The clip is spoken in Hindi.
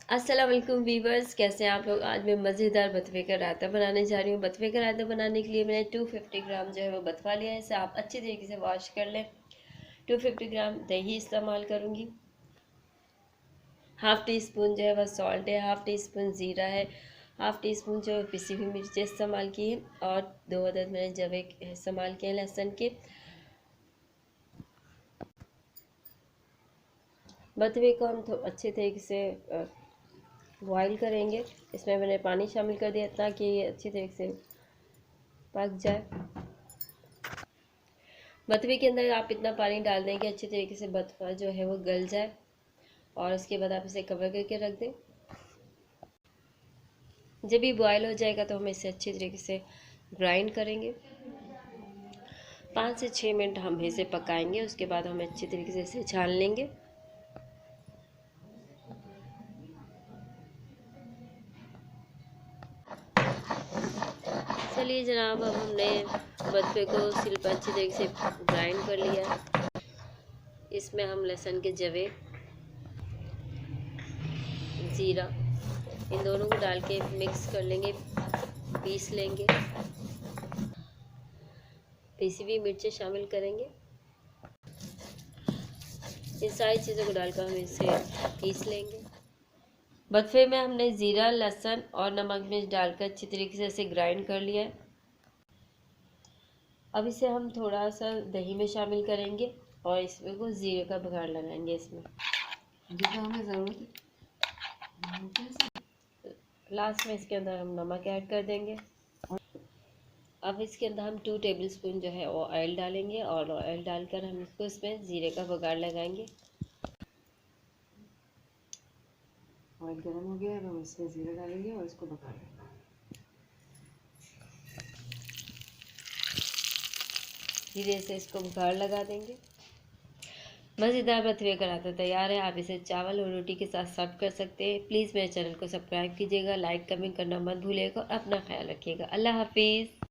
अस्सलाम वालेकुम वीवर्स, कैसे हैं आप लोग। आज मैं मज़ेदार बथवे का रायता बनाने जा रही हूँ। बथवे का रायता बनाने के लिए मैंने 250 ग्राम जो है वो बथवा लिया है। इसे आप अच्छी तरीके से वॉश कर लें। 250 ग्राम दही इस्तेमाल करूँगी। हाफ़ टी स्पून जो है वह सॉल्ट है, हाफ़ टी स्पून ज़ीरा है, हाफ़ टी स्पून जो है पिसी हुई मिर्चें इस्तेमाल की है और 2 अदद मैंने जवे इस्तेमाल किए हैं लहसुन के। बथवे को हम तो अच्छे तरीके से बॉईल करेंगे। इसमें मैंने पानी शामिल कर दिया ताकि ये अच्छी तरीके से पक जाए। बथवे के अंदर आप इतना पानी डाल दें कि अच्छी तरीके से बथवा जो है वो गल जाए और उसके बाद आप इसे कवर करके रख दें। जब भी बॉयल हो जाएगा तो हम इसे अच्छी तरीके से ग्राइंड करेंगे। 5 से 6 मिनट हम इसे पकाएंगे, उसके बाद हम अच्छी तरीके से इसे छान लेंगे। चलिए जनाब, अब हमने बथवे को सिल पर अच्छी तरीके से ग्राइंड कर लिया। इसमें हम लहसुन के जवे, ज़ीरा, इन दोनों को डाल के मिक्स कर लेंगे, पीस लेंगे। पिसी हुई मिर्चें शामिल करेंगे। इन सारी चीज़ों को डालकर हम इसे पीस लेंगे। बथवे में हमने ज़ीरा, लहसुन और नमक मिर्च डालकर अच्छी तरीके से इसे ग्राइंड कर लिया है। अब इसे हम थोड़ा सा दही में शामिल करेंगे और इसमें को ज़ीरे का बघार लगाएंगे। इसमें जितना हमें ज़रूरत है, लास्ट में इसके अंदर हम नमक ऐड कर देंगे। अब इसके अंदर हम 2 टेबल स्पून जो है वो ऑयल डालेंगे और ऑयल डालकर हम इसको इसमें ज़ीरे का बघार लगाएंगे। ऑयल गर्म हो गया है, हम इसमें ज़ीरा डालेंगे और इसको पका लेंगे। धीरे से इसको बुखार लगा देंगे। मज़ेदार बथवे का रायता तैयार है। आप इसे चावल और रोटी के साथ सर्व कर सकते हैं। प्लीज़ मेरे चैनल को सब्सक्राइब कीजिएगा, लाइक कमेंट करना मत भूलिएगा और अपना ख्याल रखिएगा। अल्लाह हाफिज़।